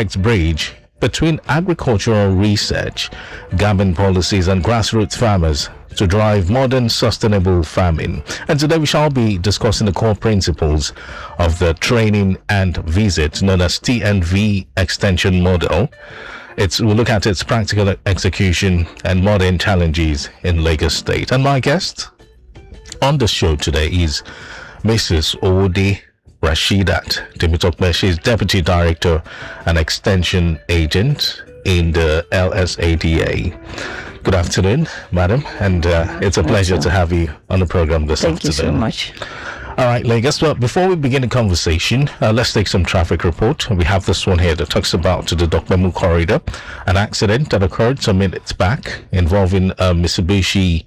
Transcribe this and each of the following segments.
bridge between agricultural research, government policies, and grassroots farmers to drive modern sustainable farming. And today we shall be discussing the core principles of the training and visit known as TNV extension model. We'll look at its practical execution and modern challenges in Lagos State. And my guest on the show today is Mrs. Ode Rashidat Timitokme. She's Deputy Director and Extension Agent in the LSADA. Good afternoon, madam, and it's a pleasure to have you on the program this afternoon. Thank you so much. All right, Lagos. Well, before we begin the conversation, let's take some traffic report. We have this one here that talks about the Dokmemu corridor, an accident that occurred some minutes back involving a Mitsubishi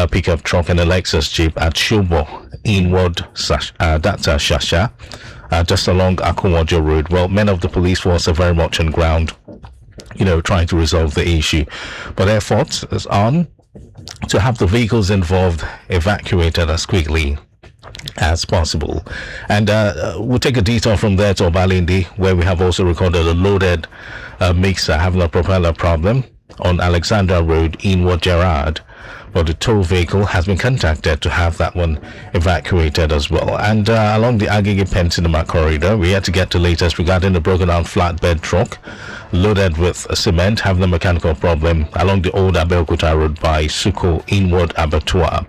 pickup truck and a Lexus Jeep at Shobo inward Shasha, just along Akunwajo Road. Well, men of the police force are very much on ground, trying to resolve the issue, but effort is on to have the vehicles involved evacuated as quickly as possible. And we'll take a detour from there to Obalindi, where we have also recorded a loaded mixer having a propeller problem on Alexandra Road inward Gerard, but the tow vehicle has been contacted to have that one evacuated as well. And along the Agege Pensinema corridor, we had to get the latest regarding the broken down flatbed truck loaded with cement having a mechanical problem along the old Abeokuta Road by Suko inward Abattoir.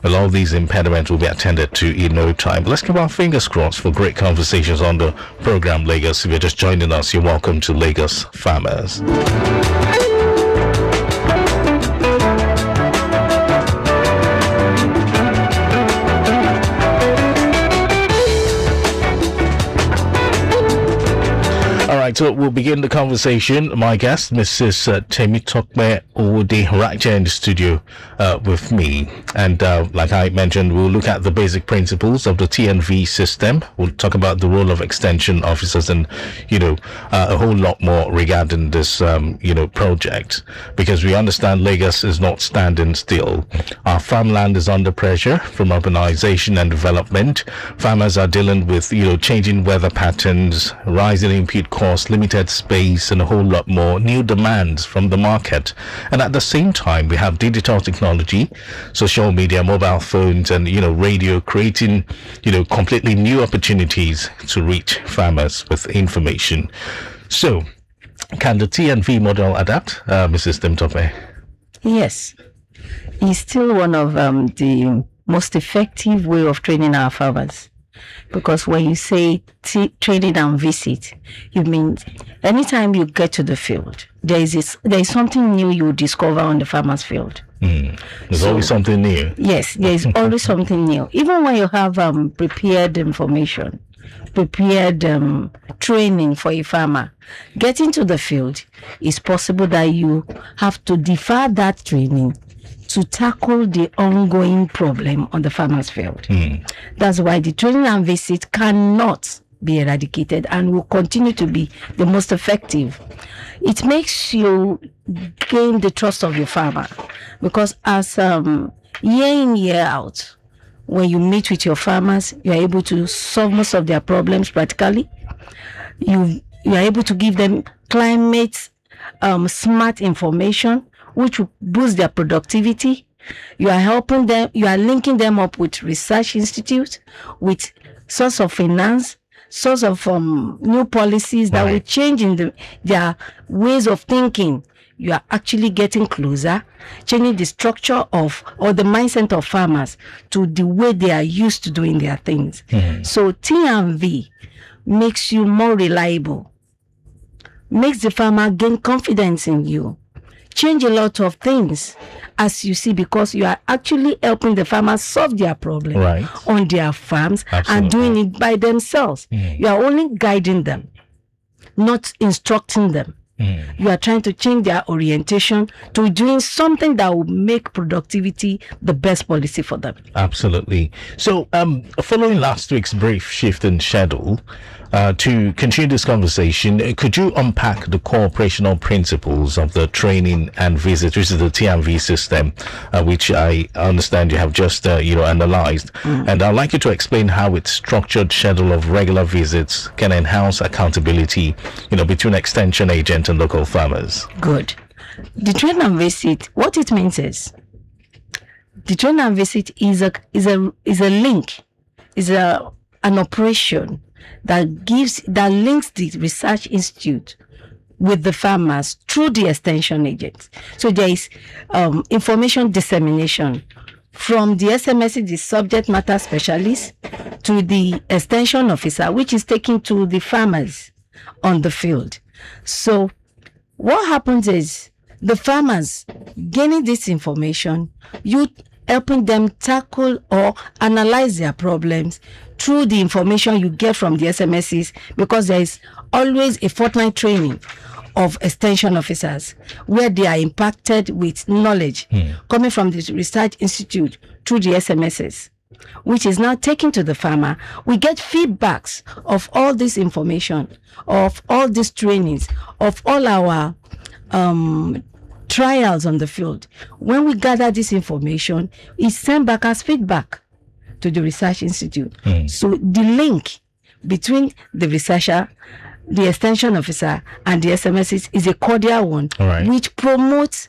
Well, all these impediments will be attended to in no time. Let's keep our fingers crossed for great conversations on the program, Lagos. If you're just joining us, you're welcome to Lagos Farmers. So we'll begin the conversation. My guest, Mrs. Timitokme Ode, right here in the studio with me. And like I mentioned, we'll look at the basic principles of the TNV system. We'll talk about the role of extension officers and, a whole lot more regarding this, project. Because we understand Lagos is not standing still. Our farmland is under pressure from urbanization and development. Farmers are dealing with, changing weather patterns, rising input costs, limited space, and a whole lot more new demands from the market. And at the same time, we have digital technology, social media, mobile phones, and radio creating completely new opportunities to reach farmers with information. So can the TNV model adapt, Mrs. Timitokme? Yes, it's still one of the most effective way of training our farmers. Because when you say training and visit, you mean anytime you get to the field, there is something new you discover on the farmer's field. There's always something new. Yes, there is always something new. Even when you have prepared information, prepared training for a farmer, getting to the field, it's possible that you have to defer that training to tackle the ongoing problem on the farmer's field. That's why the training and visit cannot be eradicated and will continue to be the most effective. It makes you gain the trust of your farmer, because as year in, year out, when you meet with your farmers, you are able to solve most of their problems practically. You are able to give them climate smart information, which will boost their productivity. You are helping them, you are linking them up with research institutes, with source of finance, source of new policies that will change in their ways of thinking. You are actually getting closer, changing the structure of or the mindset of farmers to the way they are used to doing their things. So TNV makes you more reliable, makes the farmer gain confidence in you, change a lot of things, as you see, because you are actually helping the farmers solve their problem on their farms. Absolutely. And doing it by themselves. You are only guiding them, not instructing them. You are trying to change their orientation to doing something that will make productivity the best policy for them. Absolutely. So, following last week's brief shift in schedule, to continue this conversation, could you unpack the core operational principles of the training and visit, which is the TMV system, which I understand you have just, analyzed? And I'd like you to explain how its structured schedule of regular visits can enhance accountability, between extension agent and local farmers. Good. The train and visit, what it means is, the train and visit is a link, an operation that links the research institute with the farmers through the extension agents. So there is information dissemination from the SMSC, the subject matter specialist, to the extension officer, which is taken to the farmers on the field. So what happens is the farmers gaining this information, you helping them tackle or analyze their problems through the information you get from the SMSCs, because there is always a fortnight training of extension officers where they are impacted with knowledge coming from the research institute through the SMSs, which is now taken to the farmer. We get feedbacks of all this information, of all these trainings, of all our trials on the field. When we gather this information, it's sent back as feedback to the research institute. So the link between the researcher, the extension officer, and the SMSs is a cordial one, which promotes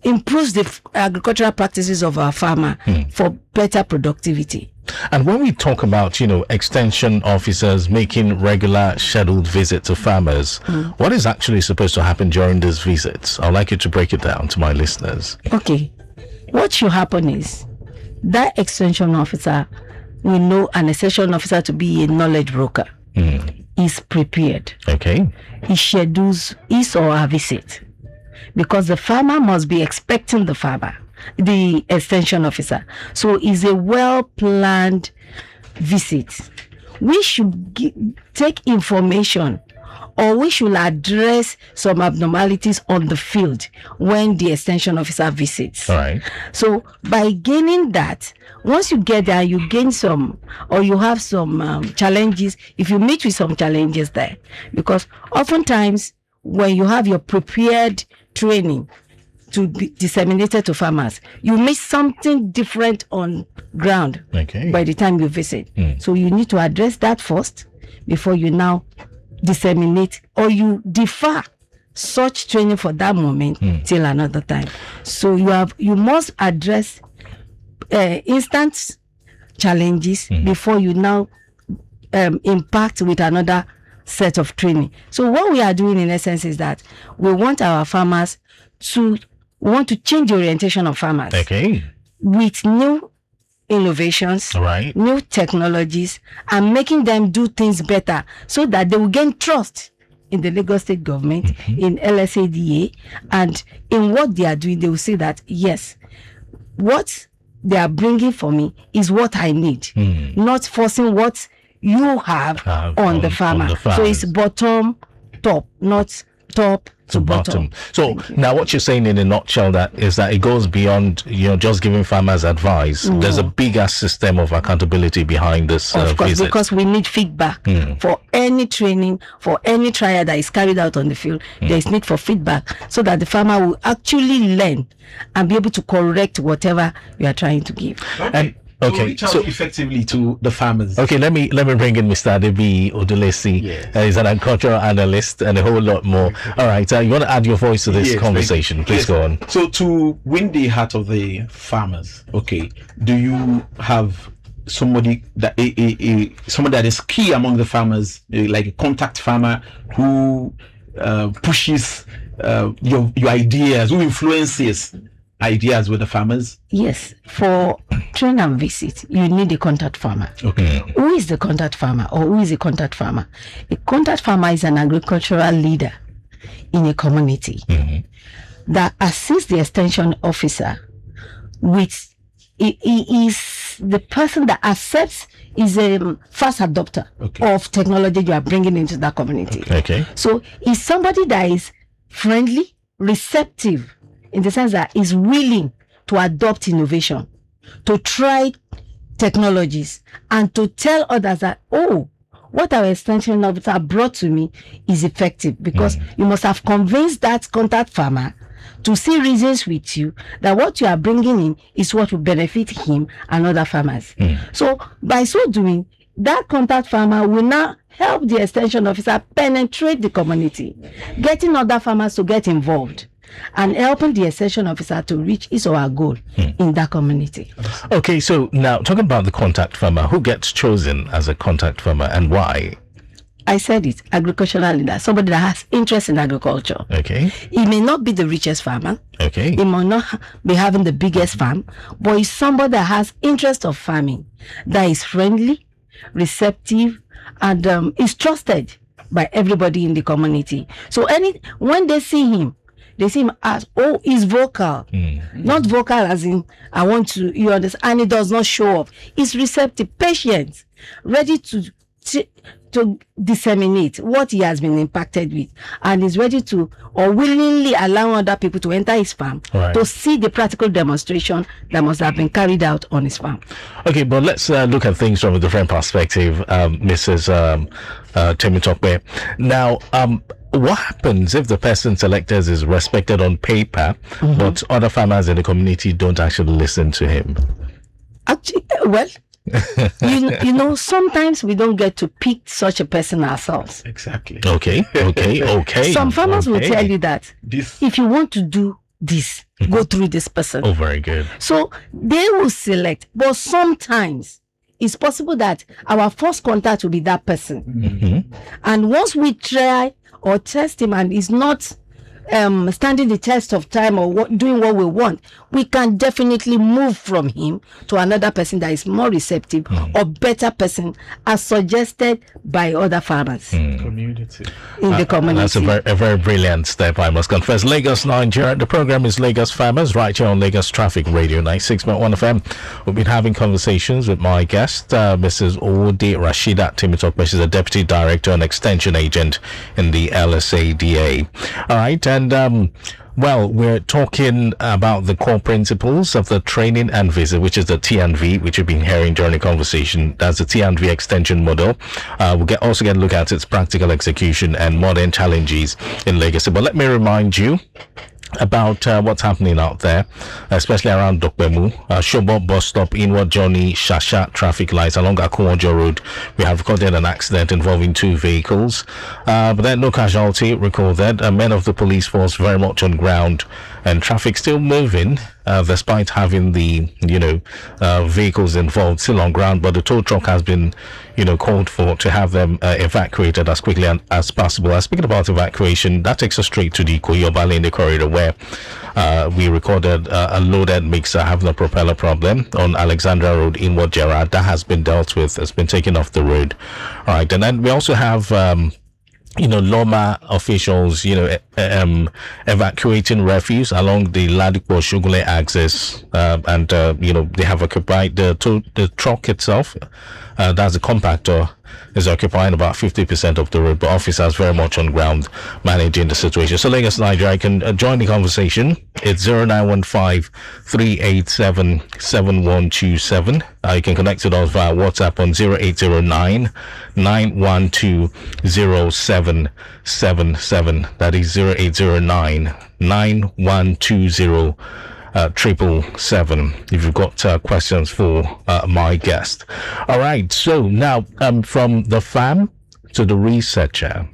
improves the agricultural practices of our farmer for better productivity. And when we talk about, extension officers making regular scheduled visits to farmers, what is actually supposed to happen during these visits? I'd like you to break it down to my listeners. Okay. What should happen is that extension officer, we know an extension officer to be a knowledge broker, is prepared. Okay. He schedules his or her visit, because the farmer must be expecting the extension officer. So it's a well-planned visit. We should take information, or we should address some abnormalities on the field when the extension officer visits. All right. So by gaining that, once you get there, you gain some, or you have some challenges, if you meet with some challenges there. Because oftentimes, when you have your prepared training to be disseminated to farmers, you miss something different on ground by the time you visit. So you need to address that first before you now disseminate, or you defer such training for that moment till another time. So you must address instant challenges before you now impact with another set of training. So what we are doing in essence is that we want our farmers to change the orientation of farmers with new innovations, new technologies, and making them do things better so that they will gain trust in the Lagos State government, in LSADA, and in what they are doing. They will say that, yes, what they are bringing for me is what I need, not forcing what you have on the farmer. So it's bottom top, not top to bottom. So now what you're saying in a nutshell is that it goes beyond just giving farmers advice. There's a bigger system of accountability behind this of course visit. Because we need feedback for any training, for any trial that is carried out on the field. There is need for feedback so that the farmer will actually learn and be able to correct whatever you are trying to give. And reach out effectively to the farmers. Okay, let me bring in Mr. Adebi Odulesi. He's an agricultural analyst and a whole lot more. All right, you want to add your voice to this conversation? Please go on. So to win the heart of the farmers, do you have somebody that somebody that is key among the farmers, like a contact farmer who pushes your ideas, who influences ideas with the farmers? Yes, for train and visit, you need a contact farmer. Who is the contact farmer, or who is a contact farmer? A contact farmer is an agricultural leader in a community that assists the extension officer with, he is is the person that accepts, is a fast adopter of technology you are bringing into that community. Okay. So is somebody that is friendly, receptive, in the sense that is willing to adopt innovation, to try technologies, and to tell others that, oh, what our extension officer brought to me is effective, because you must have convinced that contact farmer to see reasons with you that what you are bringing in is what will benefit him and other farmers. So by so doing, that contact farmer will now help the extension officer penetrate the community, getting other farmers to get involved, and helping the extension officer to reach his or her goal in that community. Okay, so now talking about the contact farmer, who gets chosen as a contact farmer and why? I said it, agricultural leader, somebody that has interest in agriculture. Okay. He may not be the richest farmer. Okay. He might not be having the biggest farm, but he's somebody that has interest of farming, that is friendly, receptive, and is trusted by everybody in the community. So when they see him as, oh, he's vocal. Not vocal as in, I want to, you understand, and he does not show off. He's receptive, patient, ready to disseminate what he has been impacted with, and is ready to or willingly allow other people to enter his farm to see the practical demonstration that must have been carried out on his farm. Okay, but let's look at things from a different perspective, Mrs. Temitope. Now, what happens if the person selected is respected on paper, but other farmers in the community don't actually listen to him? Actually, well, you know, sometimes we don't get to pick such a person ourselves. Exactly. Okay. Some farmers will tell you that if you want to do this, go through this person. Oh, very good. So they will select, but sometimes it's possible that our first contact will be that person. And once we try or test him and is not standing the test of time or doing what we want, we can definitely move from him to another person that is more receptive or better person, as suggested by other farmers Community. in the community. That's a very brilliant step, I must confess. Lagos, Nigeria. The program is Lagos Farmers, right here on Lagos Traffic Radio 96.1 FM. We've been having conversations with my guest, Mrs. Owode Rashida Temitope. She's a Deputy Director and Extension Agent in the LSADA. All right, and well, we're talking about the core principles of the training and visit, which is the T&V, which you've been hearing during the conversation. That's the T&V extension model. We'll also get a look at its practical execution and modern challenges in legacy. But let me remind you about what's happening out there, especially around Dokbemu, Shobot bus stop, inward journey, Shasha traffic lights along Akunwojo Road. We have recorded an accident involving two vehicles, but then no casualty recorded. Men of the police force very much on ground, and traffic still moving, despite having the vehicles involved still on ground. But the tow truck has been called for to have them evacuated as quickly as possible. Speaking about evacuation, that takes us straight to the Koyobale in the corridor, where we recorded a loaded mixer having a propeller problem on Alexandra Road, inward Gerard. That has been dealt with. It's been taken off the road. All right, and then we also have Loma officials, evacuating refuse along the Ladipo Shugule axis, and they have occupied the truck itself. That's the compactor, is occupying about 50% of the road, but officers very much on ground managing the situation. So Lagos, Nigeria, I can join the conversation. It's 0915-387-7127. You can connect with us via WhatsApp on 0809-912-0777. That is 0809-9120 777 if you've got questions for my guest. All right, so now from the farm to the researcher.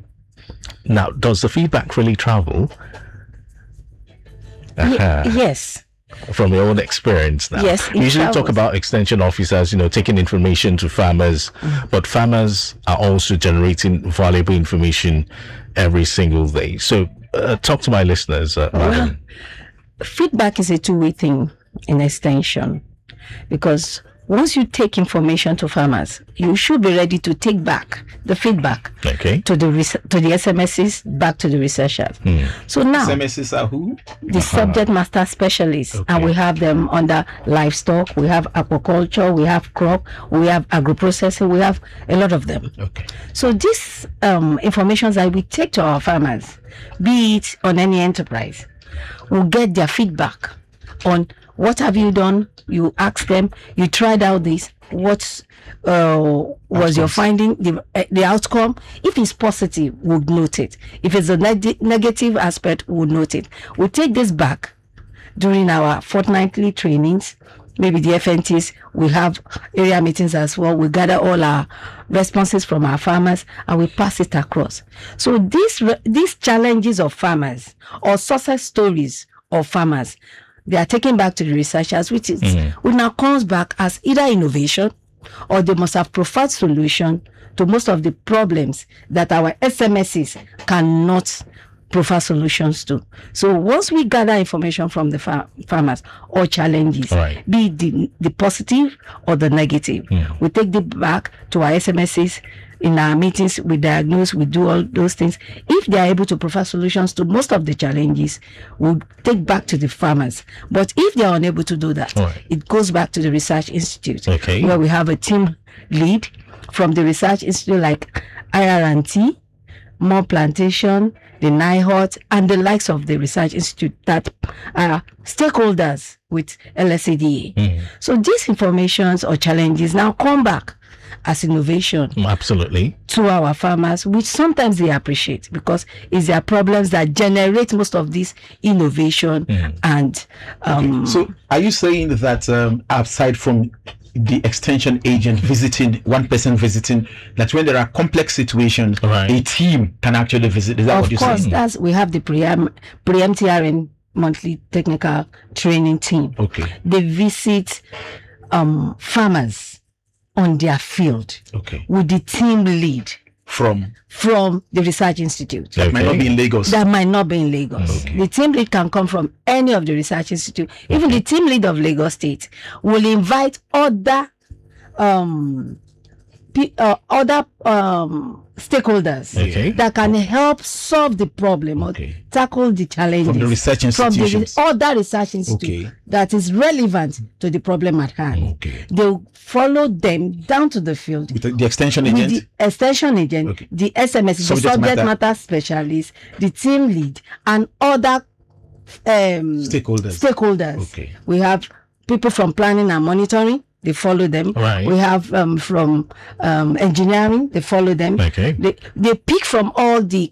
Now, does the feedback really travel? Yes. From your own experience now. Yes, we usually talk about extension officers, taking information to farmers, but farmers are also generating valuable information every single day. So talk to my listeners, madam. Feedback is a two-way thing in extension, because once you take information to farmers, you should be ready to take back the feedback to the SMSs, back to the researchers. So now SMSs are who? The subject master specialists, and we have them under livestock, we have aquaculture, we have crop, we have agro-processing, we have a lot of them. So this information that we take to our farmers, be it on any enterprise, will get their feedback on what have you done. You ask them, you tried out this, what was your finding, the outcome. If it's positive, we'll note it. If it's a negative aspect, we'll note it. We'll take this back during our fortnightly trainings, maybe the FNTs. We have area meetings as well. We gather all our responses from our farmers and we pass it across. So these challenges of farmers or success stories of farmers, they are taken back to the researchers, which now comes back as either innovation or they must have preferred solution to most of the problems that our SMSs cannot prefer solutions to. So once we gather information from the farmers or challenges, be it the positive or the negative, we take it back to our SMSs. In our meetings, we diagnose, we do all those things. If they are able to provide solutions to most of the challenges, we'll take back to the farmers. But if they are unable to do that, it goes back to the research institute, where we have a team lead from the research institute like IR&T, More Plantation, the NIHOT, and the likes of the research institute that are stakeholders with LSADA. So these informations or challenges now come back as innovation to our farmers, which sometimes they appreciate because it's their problems that generate most of this innovation. And so are you saying that aside from the extension agent visiting, one person visiting, that when there are complex situations, a team can actually visit? Is that what you're saying? Of course, we have the pre-MTRN monthly technical training team. They visit farmers on their field with the team lead from the research institute. That might not be in Lagos. The team lead can come from any of the research institute. Even the team lead of Lagos State will invite other stakeholders that can help solve the problem or tackle the challenges from the research institutions, from the other research institute that is relevant to the problem at hand. They'll follow them down to the field with the extension agent, the SMS, the subject matter specialist, the team lead, and other stakeholders. We have people from planning and monitoring. They follow them. We have from engineering. They follow them. They pick from all the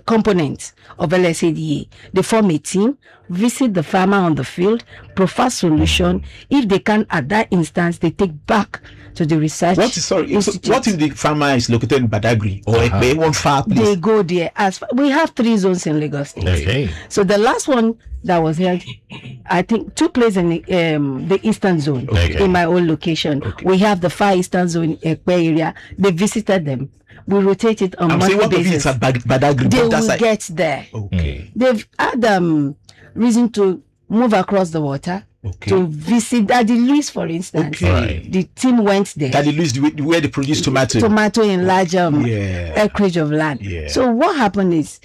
components of LSADA. They form a team, visit the farmer on the field, provide solution. If they can, at that instance, they take back to the research. What if the farmer is located in Badagry or one far place? They go there. We have 3 zones in Lagos State. So the last one that was held, I think, took place in the eastern zone in my own location. We have the far eastern zone in Ekpe area. They visited them. We rotate it on monthly basis. They will get there. They've had reason to move across the water. To visit Daddy Louis, for instance. The team went there. Daddy Louis, where they produce tomato. Tomato in large acreage of land. So what happened is,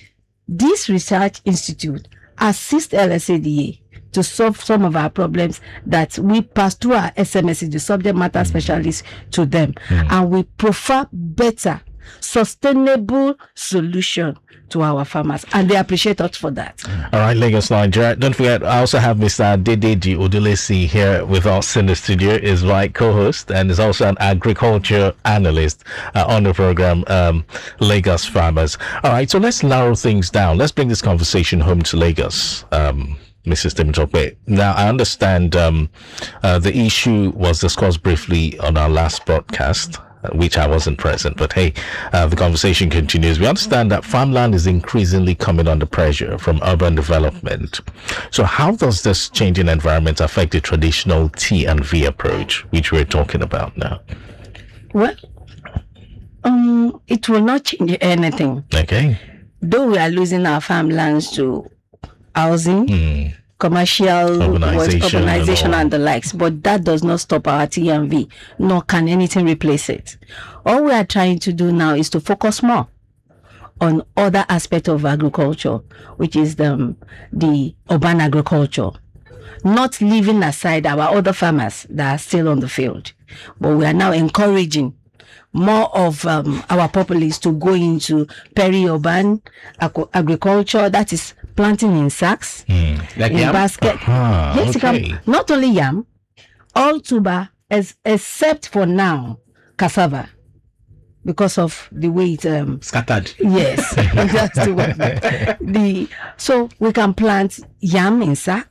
this research institute assists LSADA to solve some of our problems that we pass through our SMSs, the subject matter specialists, to them. And we prefer better, sustainable solution to our farmers, and they appreciate us for that. All right, Lagos, Nigeria. Don't forget, I also have Mr. Dedeji Odulesi here with us in the studio. Is my co-host and is also an agriculture analyst on the program, Lagos Farmers. All right, so let's narrow things down. Let's bring this conversation home to Lagos. Mrs. Temitope. Now, I understand the issue was discussed briefly on our last broadcast, which I wasn't present, but hey, the conversation continues. We understand that farmland is increasingly coming under pressure from urban development. So how does this changing environment affect the traditional T&V approach, which we're talking about now? Well, it will not change anything. Though we are losing our farmlands to housing, commercial urbanization and the likes, but that does not stop our TNV, nor can anything replace it. All we are trying to do now is to focus more on other aspects of agriculture, which is the urban agriculture, not leaving aside our other farmers that are still on the field, but we are now encouraging more of our populace to go into peri-urban agriculture, that is planting in sacks, like in yam? basket. Yes, you okay. can, not only yam, all tuber, except for now cassava, because of the way it Scattered. yes. That's so we can plant yam in sack,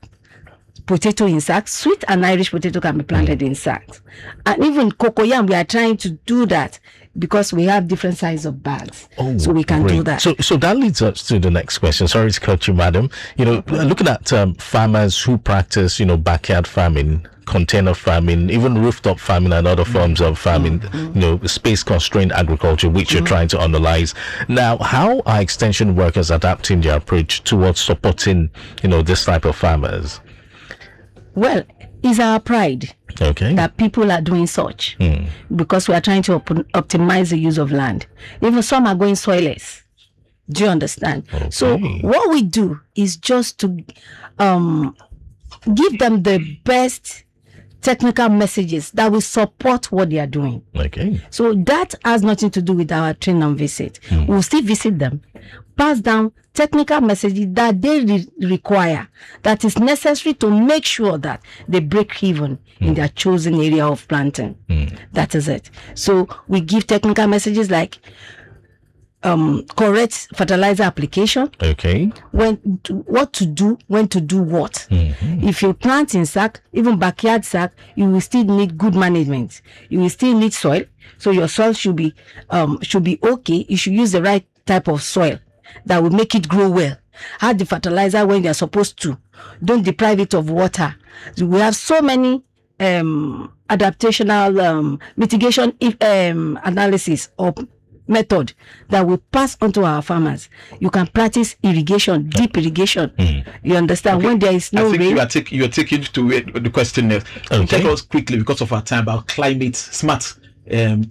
potato in sacks. Sweet and Irish potato can be planted in sacks, and even cocoyam. We are trying to do that because we have different size of bags, so we can do that. So that leads us to the next question. Sorry to cut you, madam. Looking at farmers who practice, backyard farming, container farming, even rooftop farming and other forms of farming, space constrained agriculture, which you're trying to analyze. Now, how are extension workers adapting their approach towards supporting, this type of farmers? Well, it's our pride that people are doing such, because we are trying to optimize the use of land. Even some are going soilless. Do you understand? So what we do is just to give them the best technical messages that will support what they are doing. So that has nothing to do with our train and visit. We'll still visit them, pass down technical messages that they require, that is necessary to make sure that they break even in their chosen area of planting. That is it. So we give technical messages like correct fertilizer application, what to do, when to do what. If you plant in sack, even backyard sack, you will still need good management. You will still need soil, so your soil should be okay. You should use the right type of soil that will make it grow well. Add the fertilizer when you're supposed to. Don't deprive it of water. We have so many adaptational mitigation analysis or method that will pass on to our farmers. You can practice irrigation, deep irrigation. You understand? When there is no rain. You're taking to the question next. Take us quickly, because of our time, about smart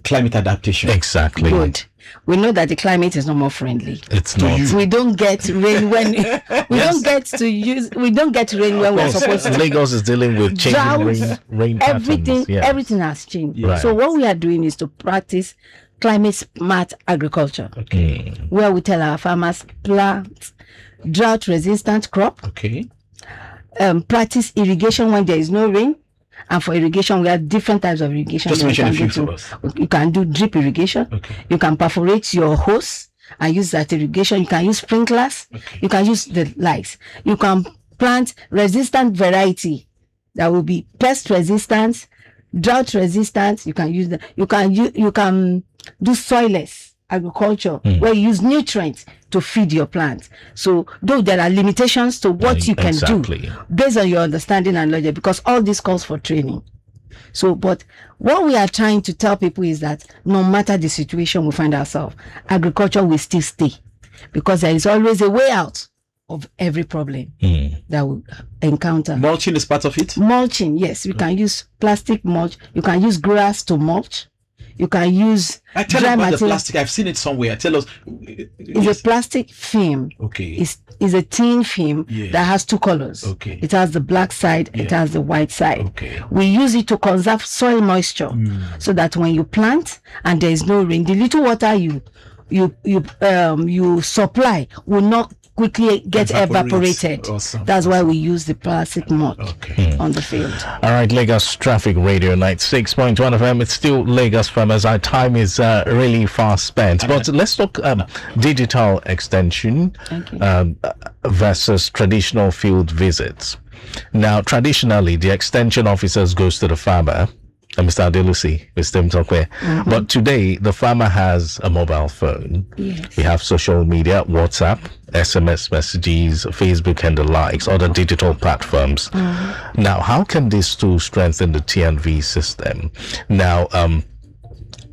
climate adaptation. Exactly. Good. We know that the climate is no more friendly. It's not. We don't get rain when we don't get rain when we're supposed to. Lagos is dealing with changing rain patterns. Everything has changed. Right. So what we are doing is to practice climate smart agriculture, where we tell our farmers plant drought resistant crop, practice irrigation when there is no rain. And for irrigation, we have different types of irrigation. Just mention a few for us. You can do drip irrigation. You can perforate your hose and use that irrigation. You can use sprinklers. You can use the lights. You can plant resistant variety that will be pest resistant, drought resistant. You can use the. You can do soilless agriculture, where you use nutrients to feed your plants. So though there are limitations to what you can do based on your understanding and knowledge, because all this calls for training. So, but what we are trying to tell people is that no matter the situation we find ourselves, agriculture will still stay, because there is always a way out of every problem that we encounter. Mulching is part of it? Mulching, yes. You can use plastic mulch. You can use grass to mulch. You can use tell us about the plastic. I've seen it somewhere. Tell us. It's a plastic film. It's a thin film that has two colors. It has the black side. It has the white side. We use it to conserve soil moisture, so that when you plant and there is no rain, the little water you supply will not quickly get evaporated. Awesome. That's why we use the plastic mulch on the field. All right, Lagos Traffic Radio 96.1 FM. It's still Lagos Farmers. Our time is really fast spent. But let's talk digital extension versus traditional field visits. Now, traditionally, the extension officers goes to the farmer. Mr. Adelusi, Mr. Mtokwe. But today, the farmer has a mobile phone. We have social media, WhatsApp, SMS messages, Facebook, and the likes, other digital platforms. Now, how can these tools strengthen the TNV system? Now,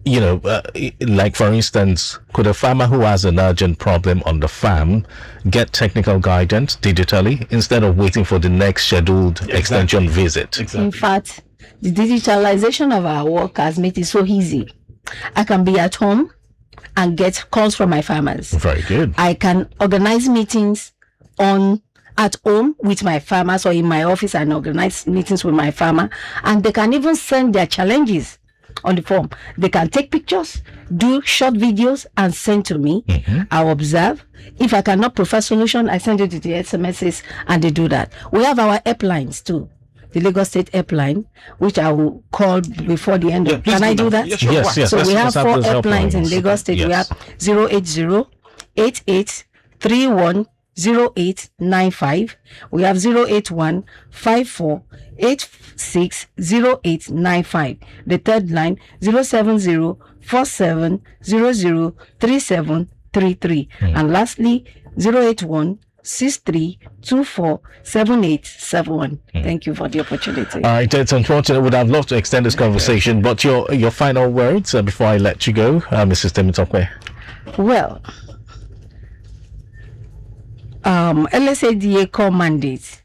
like for instance, could a farmer who has an urgent problem on the farm get technical guidance digitally instead of waiting for the next scheduled extension visit? In fact, the digitalization of our work has made it so easy. I can be at home and get calls from my farmers. Very good. I can organize meetings at home with my farmers, or in my office and organize meetings with my farmer, and they can even send their challenges on the form. They can take pictures, do short videos, and send to me. I'll observe. If I cannot provide solution, I send it to the SMSs, and they do that. We have our helplines too. The Lagos State helpline, which I will call before the end of. Can I do that? Yes, sure. Yes. So we have let's 4 those helplines in helplines. Lagos State. Yes. We have 080-8831-0895. We have 081-5486-0895. The third line 070-4700-3733. And lastly 081-6324-7871. Thank you for the opportunity. All right, it's unfortunate. Would have loved to extend this conversation, but your final words before I let you go, Mrs. Temitokwe. Well, LSADA core mandate.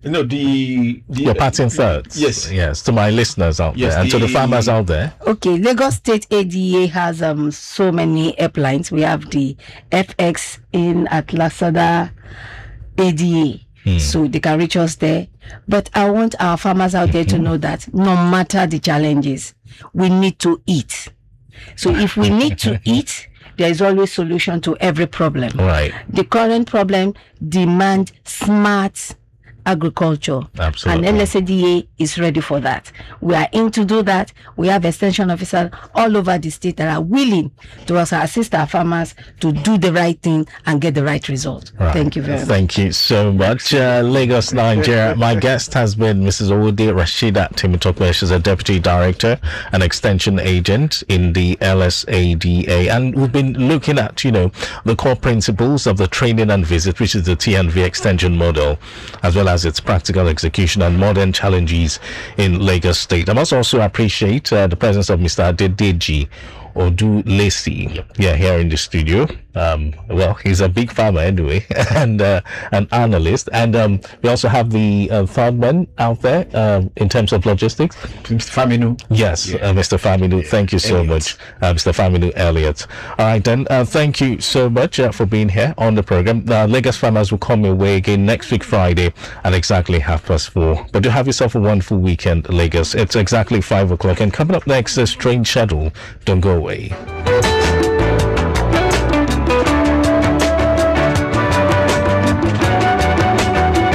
Your parting thirds. Yes. To my listeners out there and to the farmers out there. Okay, Lagos State ADA has so many helplines. We have the FX in at LSADA ADA, so they can reach us there. But I want our farmers out there to know that no matter the challenges, we need to eat. So if we need to eat, there is always solution to every problem. Right. The current problem demand smart agriculture. Absolutely. And LSADA is ready for that. We are in to do that. We have extension officers all over the state that are willing to also assist our farmers to do the right thing and get the right result. Right. Thank you very much. Thank you so much. Lagos, Nigeria. My guest has been Mrs. Owode Rashida Temitokwe. She's a Deputy Director and Extension Agent in the LSADA. And we've been looking at, the core principles of the training and visit, which is the T&V extension model, as well as its practical execution and modern challenges in Lagos State. I must also appreciate the presence of Mr. Adedeji Odulesi here in the studio. Well, he's a big farmer anyway, and an analyst. And we also have the third man out there in terms of logistics. Mr. Faminu. Yes, Mr. Faminu. Thank you so much, Mr. Faminu Elliott. All right, then. Thank you so much for being here on the program. Lagos Farmers will come your way again next week, Friday, at exactly 4:30. But do have yourself a wonderful weekend, Lagos. It's exactly 5 o'clock. And coming up next, a strange schedule. Don't go away.